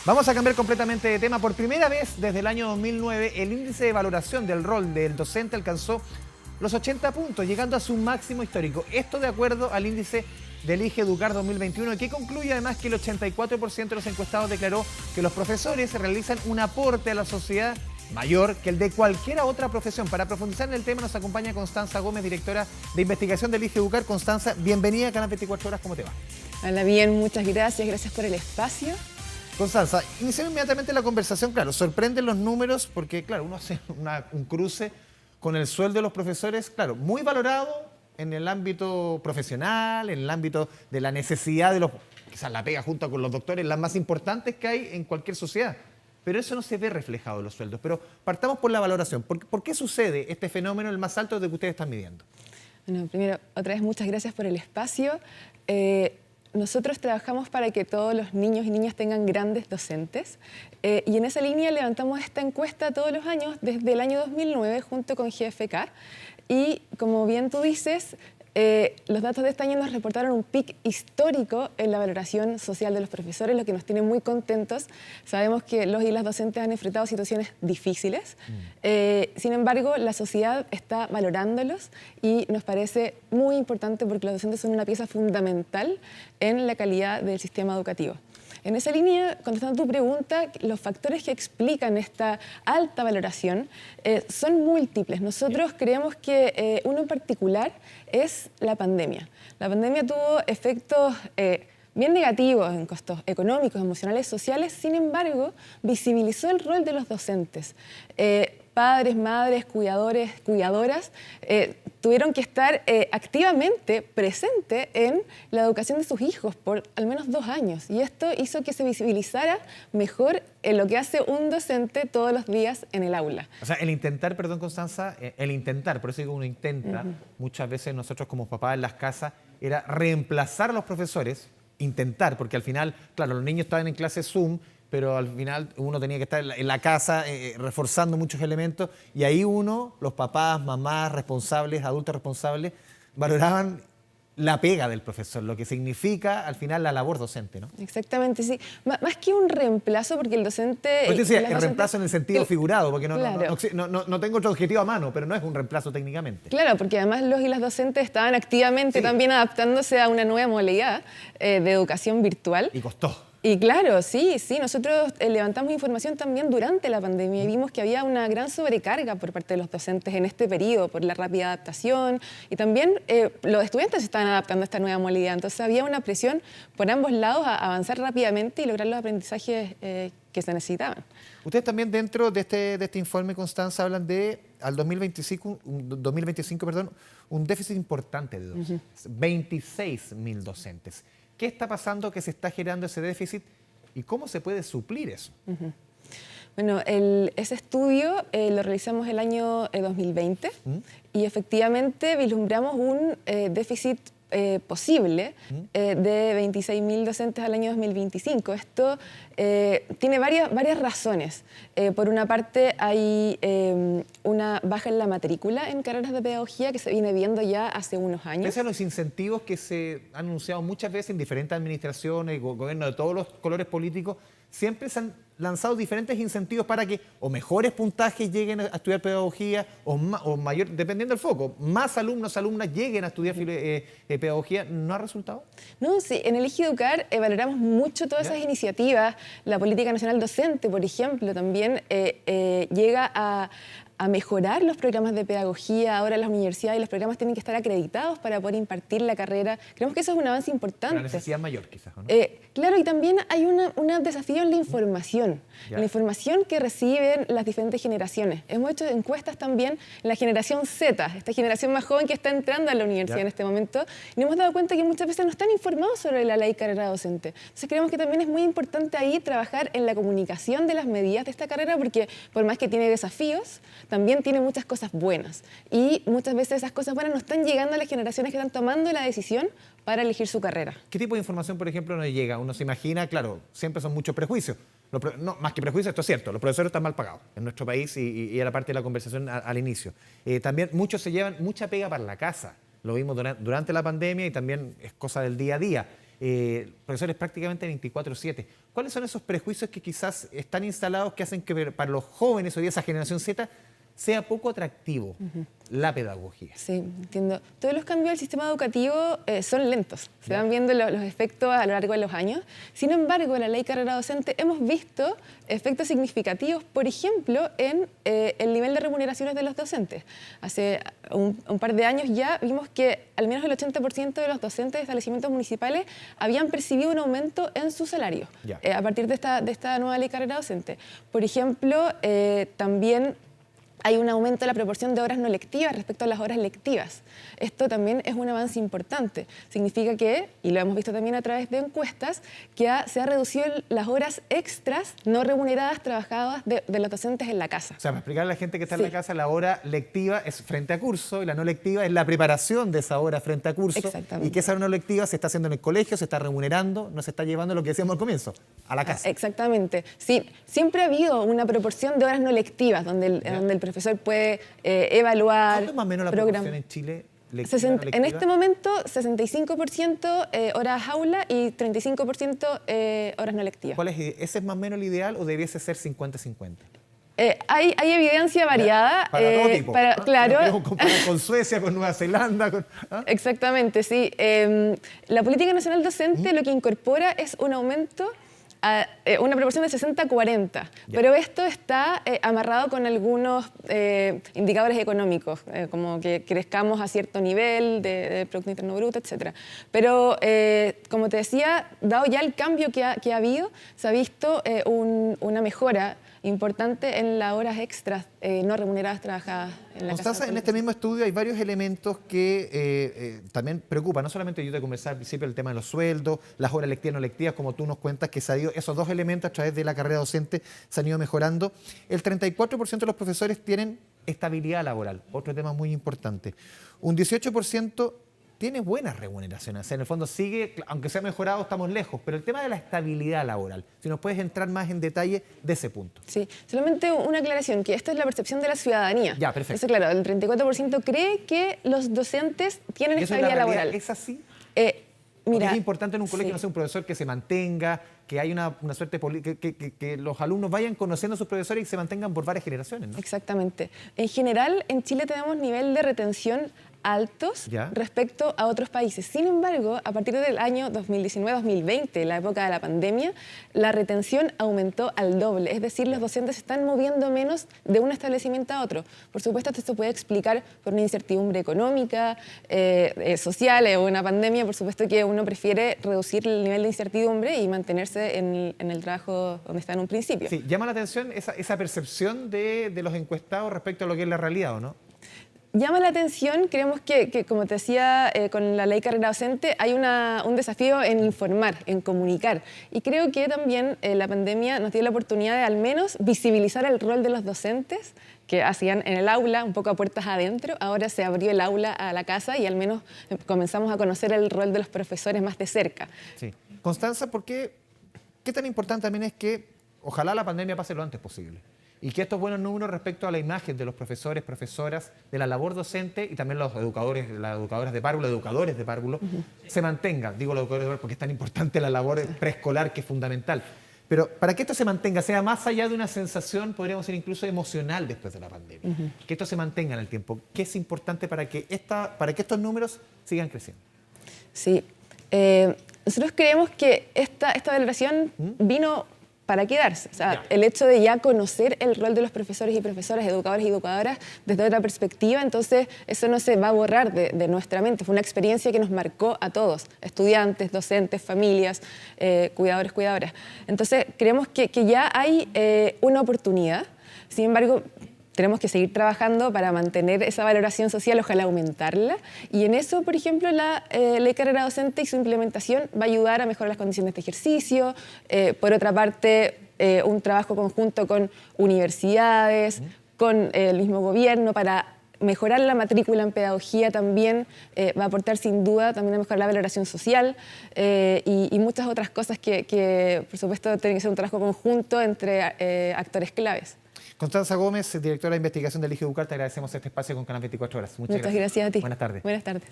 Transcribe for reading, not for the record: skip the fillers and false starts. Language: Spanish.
Vamos a cambiar completamente de tema. Por primera vez desde el año 2009, el índice de valoración del rol del docente alcanzó los 80 puntos, llegando a su máximo histórico. Esto de acuerdo al índice del Elige Educar 2021, que concluye además que el 84% de los encuestados declaró que los profesores realizan un aporte a la sociedad mayor que el de cualquier otra profesión. Para profundizar en el tema nos acompaña Constanza Gómez, directora de investigación del Elige Educar. Constanza, bienvenida a Canal 24 Horas, ¿cómo te va? Hola, bien, muchas gracias por el espacio. Constanza, iniciamos inmediatamente la conversación. Claro, sorprenden los números porque, claro, uno hace un cruce con el sueldo de los profesores, claro, muy valorado en el ámbito profesional, en el ámbito de la necesidad de los, quizás la pega junto con los doctores, las más importantes que hay en cualquier sociedad. Pero eso no se ve reflejado en los sueldos. Pero partamos por la valoración. ¿Por qué sucede este fenómeno, el más alto de que ustedes están midiendo? Bueno, primero, otra vez muchas gracias por el espacio. Nosotros trabajamos para que todos los niños y niñas tengan grandes docentes y en esa línea levantamos esta encuesta todos los años desde el año 2009 junto con GFK y como bien tú dices, los datos de este año nos reportaron un pic histórico en la valoración social de los profesores, lo que nos tiene muy contentos. Sabemos que los y las docentes han enfrentado situaciones difíciles, sin embargo, la sociedad está valorándolos y nos parece muy importante porque los docentes son una pieza fundamental en la calidad del sistema educativo. En esa línea, contestando tu pregunta, los factores que explican esta alta valoración son múltiples. Nosotros creemos que uno en particular es la pandemia. La pandemia tuvo efectos bien negativos en costos económicos, emocionales, sociales. Sin embargo, visibilizó el rol de los docentes. Padres, madres, cuidadores, cuidadoras, tuvieron que estar activamente presentes en la educación de sus hijos por al menos 2 años. Y esto hizo que se visibilizara mejor en lo que hace un docente todos los días en el aula. O sea, el intentar, perdón Constanza, el intentar, por eso digo uno intenta, muchas veces nosotros como papás en las casas, era reemplazar a los profesores, intentar, porque al final, claro, los niños estaban en clase Zoom, pero al final uno tenía que estar en la casa reforzando muchos elementos y ahí uno, los papás, mamás responsables, adultos responsables, valoraban la pega del profesor, lo que significa al final la labor docente, ¿no? Exactamente, sí. Más que un reemplazo, porque el docente... Pues decía, el reemplazo en el sentido figurado, porque claro. no tengo otro objetivo a mano, pero no es un reemplazo técnicamente. Claro, porque además los y las docentes estaban activamente también adaptándose a una nueva modalidad de educación virtual. Y costó. Y claro, sí, nosotros levantamos información también durante la pandemia y vimos que había una gran sobrecarga por parte de los docentes en este periodo por la rápida adaptación y también los estudiantes se estaban adaptando a esta nueva modalidad, entonces había una presión por ambos lados a avanzar rápidamente y lograr los aprendizajes que se necesitaban. Ustedes también dentro de este informe, Constanza, hablan de al 2025, un déficit importante de docentes, 26.000 docentes. ¿Qué está pasando que se está generando ese déficit y cómo se puede suplir eso? Bueno, ese estudio lo realizamos el año 2020 y efectivamente vislumbramos un déficit posible de 26.000 docentes al año 2025. Esto tiene varias razones. Por una parte, hay una baja en la matrícula en carreras de pedagogía que se viene viendo ya hace unos años. Pese a los incentivos que se han anunciado muchas veces en diferentes administraciones y gobiernos de todos los colores políticos, siempre se han lanzado diferentes incentivos para que o mejores puntajes lleguen a estudiar pedagogía o mayor, dependiendo del foco, más alumnos, alumnas lleguen a estudiar pedagogía. ¿No ha resultado? No, sí, en el Elige Educar valoramos mucho todas esas iniciativas. La Política Nacional Docente, por ejemplo, también llega a mejorar los programas de pedagogía. Ahora las universidades y los programas tienen que estar acreditados para poder impartir la carrera. Creemos que eso es un avance importante. La necesidad mayor, quizás, ¿no? Claro, y también hay un desafío en la información. La información que reciben las diferentes generaciones. Hemos hecho encuestas también en la generación Z, esta generación más joven que está entrando a la universidad en este momento, y nos hemos dado cuenta que muchas veces no están informados sobre la ley carrera docente. Entonces creemos que también es muy importante ahí trabajar en la comunicación de las medidas de esta carrera, porque por más que tiene desafíos, también tiene muchas cosas buenas. Y muchas veces esas cosas buenas no están llegando a las generaciones que están tomando la decisión para elegir su carrera. ¿Qué tipo de información, por ejemplo, nos llega? Uno se imagina, claro, siempre son muchos prejuicios. No, más que prejuicios, esto es cierto, los profesores están mal pagados en nuestro país y era parte de la conversación al inicio. También muchos se llevan mucha pega para la casa. Lo vimos durante la pandemia y también es cosa del día a día. profesores prácticamente 24/7. ¿Cuáles son esos prejuicios que quizás están instalados que hacen que para los jóvenes hoy día, esa generación Z, sea poco atractivo la pedagogía? Sí, entiendo. Todos los cambios del sistema educativo son lentos. Se van viendo los efectos a lo largo de los años. Sin embargo, en la ley carrera docente hemos visto efectos significativos, por ejemplo, en el nivel de remuneraciones de los docentes. Hace un par de años ya vimos que al menos el 80% de los docentes de establecimientos municipales habían percibido un aumento en su salario a partir de esta nueva ley carrera docente. Por ejemplo, también hay un aumento de la proporción de horas no lectivas respecto a las horas lectivas. Esto también es un avance importante. Significa que, y lo hemos visto también a través de encuestas, que se ha reducido las horas extras no remuneradas trabajadas de los docentes en la casa. O sea, para explicar a la gente que está en la casa, la hora lectiva es frente a curso y la no lectiva es la preparación de esa hora frente a curso. Exactamente. Y que esa hora no lectiva se está haciendo en el colegio, se está remunerando, no se está llevando lo que decíamos al comienzo, a la casa. Exactamente. Sí, siempre ha habido una proporción de horas no lectivas donde el profesor puede evaluar. ¿Cuánto es más o menos la proporción en Chile? Lectiva, no lectiva? En este momento, 65% horas aula y 35% horas no lectivas. ¿Cuál es? ¿Ese es más o menos el ideal o debiese ser 50-50? Hay evidencia variada. Para todo tipo. Claro. Podemos comparar con Suecia, con Nueva Zelanda. Exactamente, sí. La política nacional docente lo que incorpora es un aumento a una proporción de 60-40, pero esto está amarrado con algunos indicadores económicos, como que crezcamos a cierto nivel de Producto Interno Bruto, etc. Pero, como te decía, dado ya el cambio que ha habido, se ha visto una mejora importante en las horas extras no remuneradas trabajadas en la Constanza, casa. en este mismo estudio hay varios elementos que también preocupan. No solamente yo te conversaba al principio el tema de los sueldos, las horas lectivas no lectivas, como tú nos cuentas, que se ha ido, esos dos elementos a través de la carrera docente se han ido mejorando. El 34% de los profesores tienen estabilidad laboral, otro tema muy importante. Un 18% tiene buenas remuneraciones. O sea, en el fondo sigue, aunque se ha mejorado, estamos lejos. Pero el tema de la estabilidad laboral, si nos puedes entrar más en detalle de ese punto. Sí, solamente una aclaración, que esto es la percepción de la ciudadanía. Ya, perfecto. Entonces, claro, el 34% cree que los docentes tienen estabilidad laboral. ¿Es así? Mira, es importante en un colegio, no sé, un profesor que se mantenga, que haya una suerte, que los alumnos vayan conociendo a sus profesores y se mantengan por varias generaciones, ¿no? Exactamente. En general, en Chile tenemos nivel de retención altos respecto a otros países. Sin embargo, a partir del año 2019-2020, la época de la pandemia, la retención aumentó al doble. Es decir, los docentes se están moviendo menos de un establecimiento a otro. Por supuesto, esto se puede explicar por una incertidumbre económica, social o una pandemia. Por supuesto que uno prefiere reducir el nivel de incertidumbre y mantenerse en el trabajo donde está en un principio. Sí, llama la atención esa percepción de los encuestados respecto a lo que es la realidad, ¿o no? Llama la atención, creemos que como te decía, con la ley carrera docente hay un desafío en informar, en comunicar. Y creo que también la pandemia nos dio la oportunidad de al menos visibilizar el rol de los docentes que hacían en el aula, un poco a puertas adentro. Ahora se abrió el aula a la casa y al menos comenzamos a conocer el rol de los profesores más de cerca. Sí. Constanza, ¿qué tan importante también es que ojalá la pandemia pase lo antes posible? Y que estos buenos números respecto a la imagen de los profesores, profesoras, de la labor docente y también los educadores, las educadoras de párvulo, educadores de párvulo, se mantengan. Digo los educadores de párvulo porque es tan importante la labor preescolar, que es fundamental. Pero para que esto se mantenga, sea más allá de una sensación, podríamos decir incluso emocional después de la pandemia, que esto se mantenga en el tiempo, ¿qué es importante para que estos números sigan creciendo? Sí, nosotros creemos que esta valoración vino para quedarse. O sea, el hecho de ya conocer el rol de los profesores y profesoras, educadores y educadoras desde otra perspectiva, entonces eso no se va a borrar de nuestra mente. Fue una experiencia que nos marcó a todos, estudiantes, docentes, familias, cuidadores, cuidadoras. Entonces, creemos que ya hay una oportunidad. Sin embargo, tenemos que seguir trabajando para mantener esa valoración social, ojalá aumentarla. Y en eso, por ejemplo, la ley carrera docente y su implementación va a ayudar a mejorar las condiciones de ejercicio. Por otra parte, un trabajo conjunto con universidades, con el mismo gobierno para mejorar la matrícula en pedagogía también va a aportar sin duda también a mejorar la valoración social y muchas otras cosas que, por supuesto, tiene que ser un trabajo conjunto entre actores claves. Constanza Gómez, directora de investigación del IGEDUCAR, te agradecemos este espacio con Canal 24 Horas. Muchas gracias a ti. Buenas tardes. Buenas tardes.